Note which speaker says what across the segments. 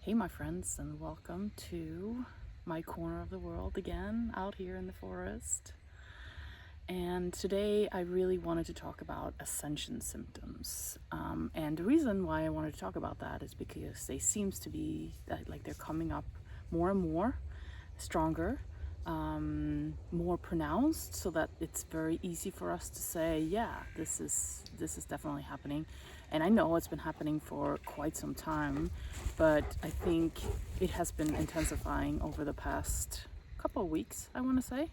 Speaker 1: Hey my friends, and welcome to my corner of the world again, out here in the forest. And today I really wanted to talk about ascension symptoms. And the reason why I wanted to talk about that is because they seems to be that like they're coming up more and more stronger, more pronounced, so that it's very easy for us to say, yeah, this is definitely happening. And I know it's been happening for quite some time, but I think it has been intensifying over the past couple of weeks, I want to say.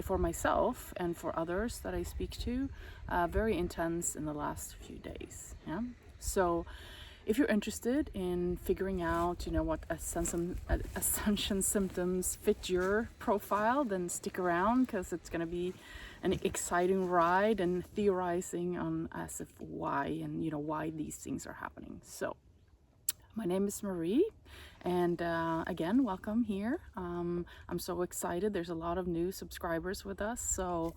Speaker 1: For myself and for others that I speak to, very intense in the last few days. Yeah. So if you're interested in figuring out, what ascension symptoms fit your profile, then stick around, because it's going to be an exciting ride and theorizing on as if why and why these things are happening. So my name is Marie, and again, welcome here. I'm so excited. There's a lot of new subscribers with us, so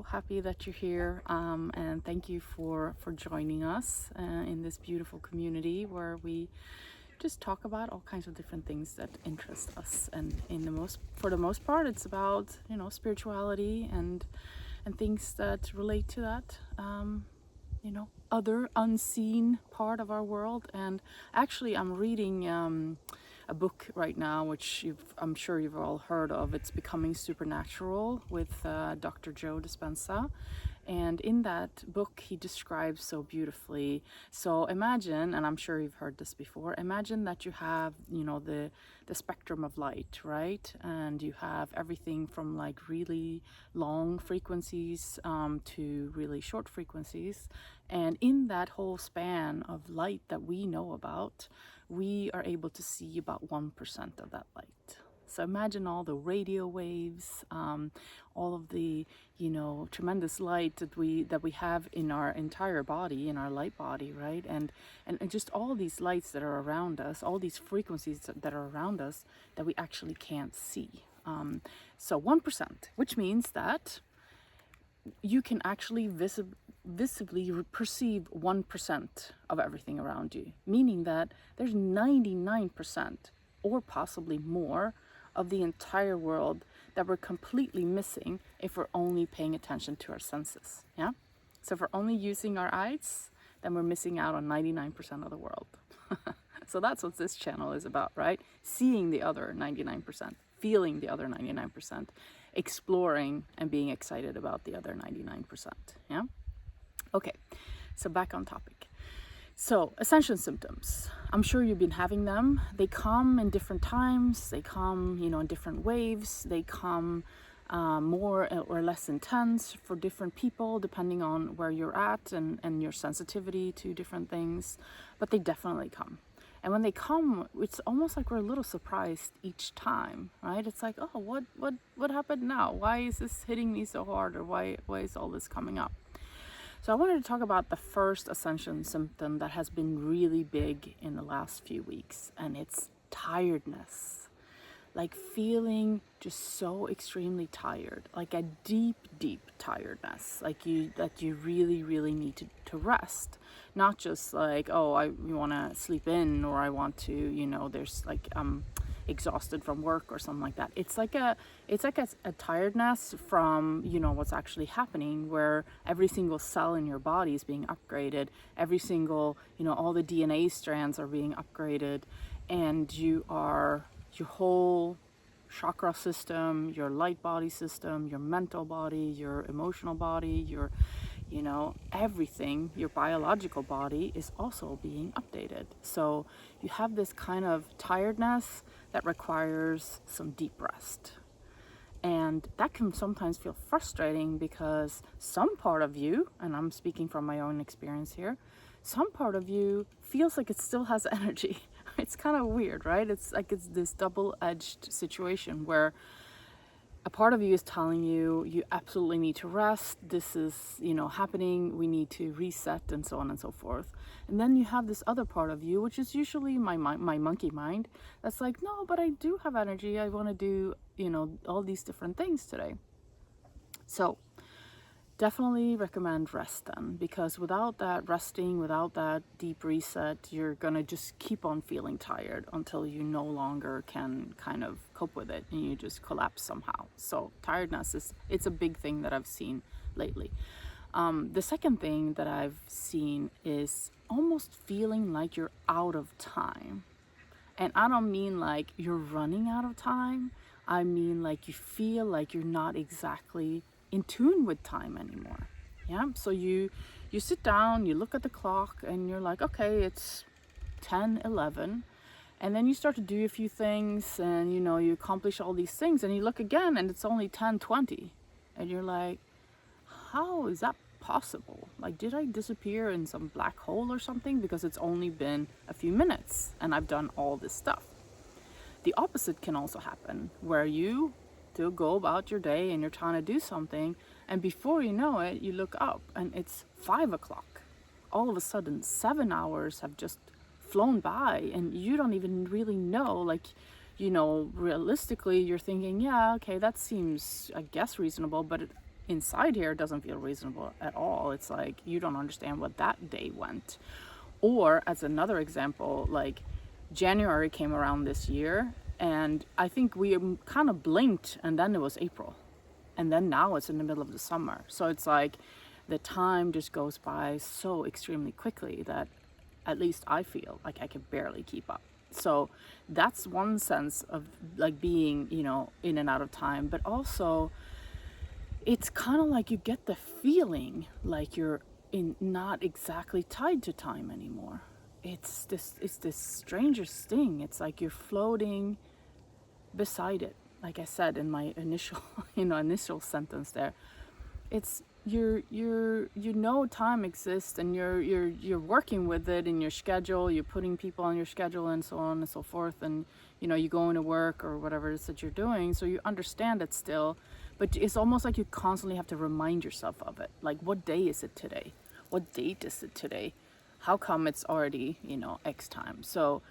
Speaker 1: happy that you're here, and thank you for joining us in this beautiful community where we just talk about all kinds of different things that interest us. And for the most part, it's about spirituality and things that relate to that. Other unseen part of our world. And actually, I'm reading a book right now, which I'm sure you've all heard of. It's Becoming Supernatural with Dr. Joe Dispenza. And in that book, he describes so beautifully. So imagine, and I'm sure you've heard this before, imagine that you have, the spectrum of light, right? And you have everything from like really long frequencies to really short frequencies. And in that whole span of light that we know about, we are able to see about 1% of that light. So imagine all the radio waves, all of the, tremendous light that we have in our entire body, in our light body, right? And just all these lights that are around us, all these frequencies that are around us that we actually can't see. So 1%, which means that you can actually visibly perceive 1% of everything around you, meaning that there's 99% or possibly more of the entire world that we're completely missing if we're only paying attention to our senses. Yeah. So if we're only using our eyes, then we're missing out on 99% of the world. So that's what this channel is about, right? Seeing the other 99%, feeling the other 99%, exploring and being excited about the other 99%. Yeah. Okay. So back on topic. So, ascension symptoms. I'm sure you've been having them. They come in different times. They come, in different waves. They come more or less intense for different people, depending on where you're at and your sensitivity to different things. But they definitely come. And when they come, it's almost like we're a little surprised each time, right? It's like, oh, what happened now? Why is this hitting me so hard? Or why is all this coming up? So I wanted to talk about the first ascension symptom that has been really big in the last few weeks, and it's tiredness. Like feeling just so extremely tired, like a deep tiredness, like that you really, really need to rest. Not just like, oh, I want to sleep in, or I want to, there's like, exhausted from work or something like that. It's like a tiredness from what's actually happening, where every single cell in your body is being upgraded, every single all the DNA strands are being upgraded, and your whole chakra system, your light body system, your mental body, your emotional body, your everything, your biological body is also being updated. So you have this kind of tiredness that requires some deep rest. And that can sometimes feel frustrating, because some part of you, and I'm speaking from my own experience here, some part of you feels like it still has energy. It's kind of weird, right? It's like it's this double-edged situation where a part of you is telling you, you absolutely need to rest. This is, happening. We need to reset, and so on and so forth. And then you have this other part of you, which is usually my monkey mind, that's like, no, but I do have energy. I want to do, all these different things today. So definitely recommend rest then, because without that resting, without that deep reset, you're gonna just keep on feeling tired until you no longer can kind of cope with it and you just collapse somehow. So tiredness it's a big thing that I've seen lately. The second thing that I've seen is almost feeling like you're out of time. And I don't mean like you're running out of time. I mean like you feel like you're not exactly in tune with time anymore. Yeah. So you sit down, you look at the clock, and you're like, okay, it's 10:11, and then you start to do a few things, and you accomplish all these things, and you look again, and it's only 10:20, and you're like, how is that possible? Like, did I disappear in some black hole or something? Because it's only been a few minutes, and I've done all this stuff. The opposite can also happen, where you to go about your day and you're trying to do something, and before you know it, you look up and it's 5 o'clock. All of a sudden 7 hours have just flown by, and you don't even really know, like, realistically you're thinking, yeah, okay, that seems, I guess, reasonable, but inside here it doesn't feel reasonable at all. It's like you don't understand what that day went. Or as another example, like January came around this year, and I think we kind of blinked, and then it was April, and then now it's in the middle of the summer. So it's like the time just goes by so extremely quickly that at least I feel like I can barely keep up. So that's one sense of like being, in and out of time. But also it's kind of like you get the feeling like you're not exactly tied to time anymore. It's this strangest thing. It's like you're floating beside it. Like I said in my initial sentence there, it's time exists, and you're working with it in your schedule. You're putting people on your schedule and so on and so forth, and you go into work or whatever it is that you're doing, so you understand it still, but it's almost like you constantly have to remind yourself of it. Like, what day is it today? What date is it today? How come it's already X time? So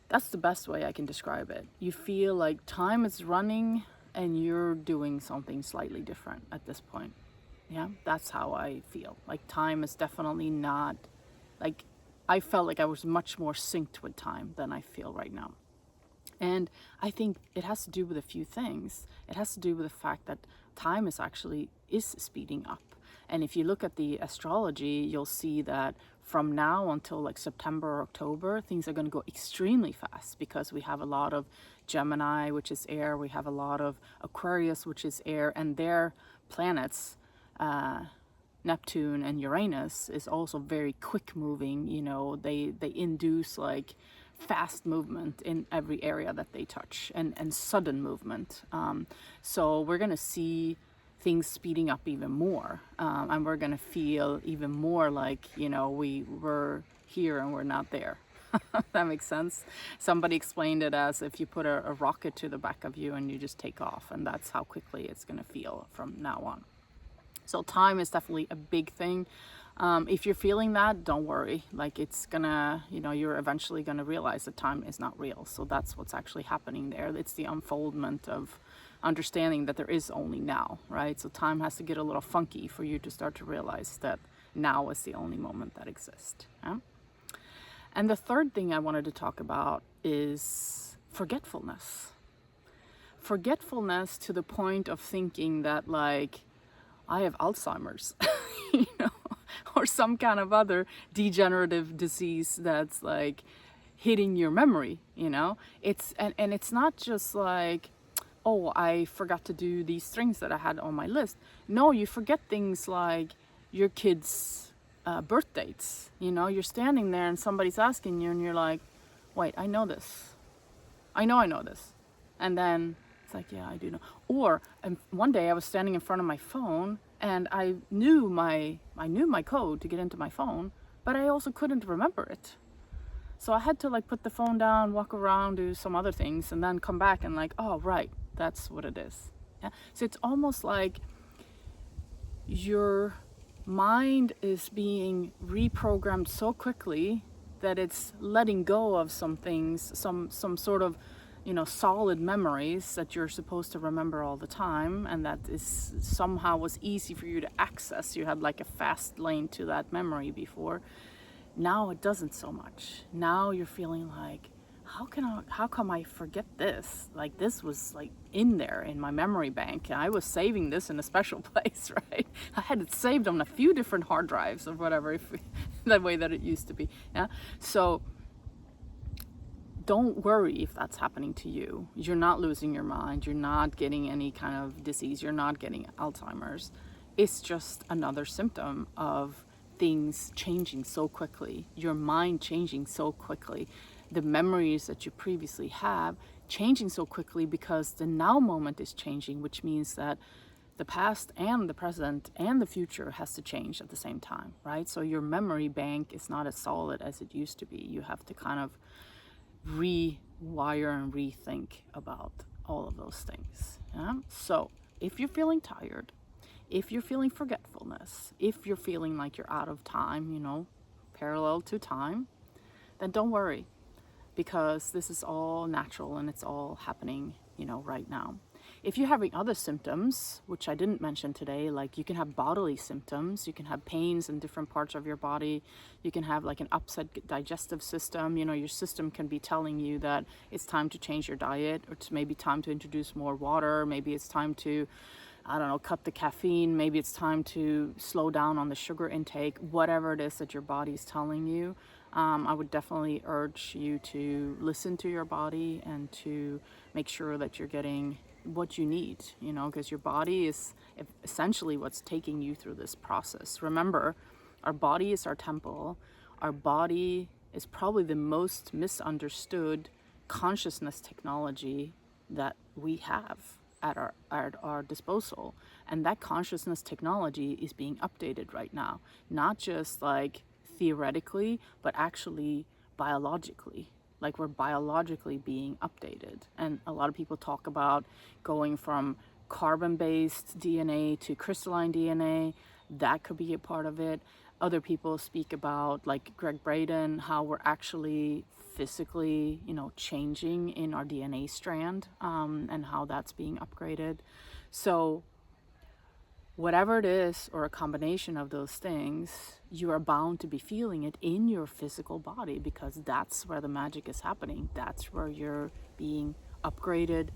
Speaker 1: that's the best way I can describe it. You feel like time is running and you're doing something slightly different at this point. Yeah, that's how I feel. Like, time is definitely not, like, I felt like I was much more synced with time than I feel right now. And I think it has to do with a few things. It has to do with the fact that time is speeding up. And if you look at the astrology, you'll see that from now until like September or October, things are going to go extremely fast, because we have a lot of Gemini, which is air. We have a lot of Aquarius, which is air, and their planets, Neptune and Uranus, is also very quick moving. They induce like fast movement in every area that they touch, and sudden movement. So we're going to see things speeding up even more, and we're going to feel even more like we were here and we're not there. That makes sense. Somebody explained it as if you put a rocket to the back of you and you just take off, and that's how quickly it's going to feel from now on. So time is definitely a big thing. If you're feeling that, don't worry. Like, it's gonna, you're eventually gonna realize that time is not real. So that's what's actually happening there. It's the unfoldment of understanding that there is only now, right? So time has to get a little funky for you to start to realize that now is the only moment that exists. Yeah? And the third thing I wanted to talk about is forgetfulness. Forgetfulness to the point of thinking that, like, I have Alzheimer's, or some kind of other degenerative disease that's like hitting your memory. It's and it's not just like, oh, I forgot to do these things that I had on my list. No, you forget things like your kids' birth dates. You're standing there and somebody's asking you, and you're like, wait, I know this. I know this. And then it's like, yeah, I do know. Or one day I was standing in front of my phone, and I knew my code to get into my phone, but I also couldn't remember it. So I had to like put the phone down, walk around, do some other things, and then come back and like, oh, right, that's what it is. Yeah? So it's almost like your mind is being reprogrammed so quickly that it's letting go of some things, some sort of solid memories that you're supposed to remember all the time, and that is somehow was easy for you to access. You had like a fast lane to that memory before. Now it doesn't so much. Now you're feeling like, how come I forget this? Like, this was like in there in my memory bank. I was saving this in a special place, right? I had it saved on a few different hard drives or whatever, that way that it used to be. Yeah. So don't worry if that's happening to you. You're not losing your mind. You're not getting any kind of disease. You're not getting Alzheimer's. It's just another symptom of things changing so quickly, your mind changing so quickly, the memories that you previously have changing so quickly, because the now moment is changing, which means that the past and the present and the future has to change at the same time, right? So your memory bank is not as solid as it used to be. You have to kind of rewire and rethink about all of those things. Yeah? So if you're feeling tired, if you're feeling forgetfulness, if you're feeling like you're out of time, parallel to time, then don't worry, because this is all natural and it's all happening, right now. If you're having other symptoms, which I didn't mention today, like you can have bodily symptoms, you can have pains in different parts of your body, you can have like an upset digestive system, your system can be telling you that it's time to change your diet, or it's maybe time to introduce more water, maybe it's time to, I don't know, cut the caffeine, maybe it's time to slow down on the sugar intake, whatever it is that your body's telling you. I would definitely urge you to listen to your body and to make sure that you're getting what you need, because your body is essentially what's taking you through this process. Remember, our body is our temple. Our body is probably the most misunderstood consciousness technology that we have at our disposal. And that consciousness technology is being updated right now, not just like theoretically, but actually biologically. Like, we're biologically being updated. And a lot of people talk about going from carbon-based DNA to crystalline DNA. That could be a part of it. Other people speak about, like Greg Braden, how we're actually physically, changing in our DNA strand, and how that's being upgraded. So whatever it is, or a combination of those things, you are bound to be feeling it in your physical body, because that's where the magic is happening. That's where you're being upgraded,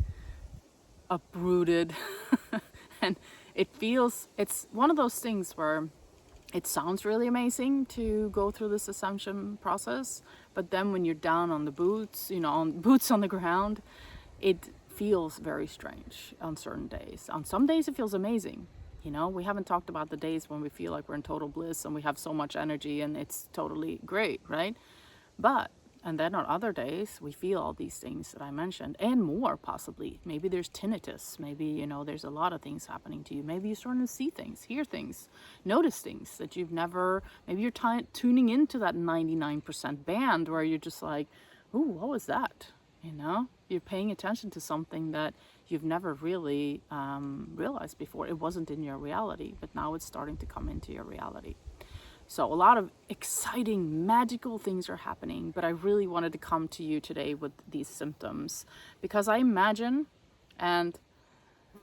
Speaker 1: uprooted. And it's one of those things where it sounds really amazing to go through this ascension process, but then when you're down on the boots, on the ground, it feels very strange on certain days. On some days it feels amazing. We haven't talked about the days when we feel like we're in total bliss and we have so much energy and it's totally great, right? And then on other days, we feel all these things that I mentioned and more, possibly. Maybe there's tinnitus. Maybe, there's a lot of things happening to you. Maybe you're starting to see things, hear things, notice things that you've never, maybe you're tuning into that 99% band where you're just like, ooh, what was that? You're paying attention to something that you've never really realized before. It wasn't in your reality, but now it's starting to come into your reality. So a lot of exciting, magical things are happening, but I really wanted to come to you today with these symptoms, because I imagine, and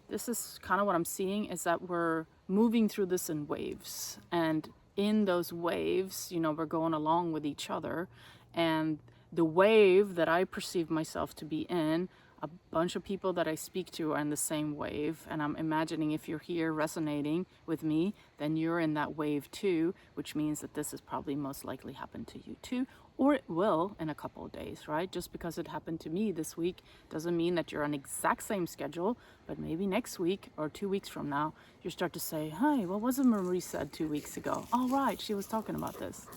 Speaker 1: this is kind of what I'm seeing, is that we're moving through this in waves. And in those waves, we're going along with each other. And the wave that I perceive myself to be in, a bunch of people that I speak to are in the same wave, and I'm imagining if you're here resonating with me, then you're in that wave too, which means that this has probably most likely happened to you too, or it will in a couple of days, right? Just because it happened to me this week doesn't mean that you're on the exact same schedule, but maybe next week or 2 weeks from now, you start to say, hey, what was it Marie said 2 weeks ago? Oh, right, she was talking about this.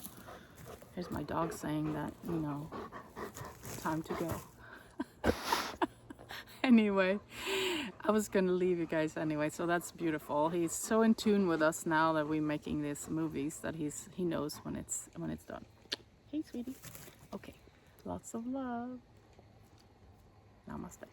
Speaker 1: Here's my dog saying that, time to go. Anyway, I was gonna leave you guys anyway, so that's beautiful. He's so in tune with us now that we're making these movies that he knows when it's done. Hey, sweetie. Okay, lots of love. Namaste.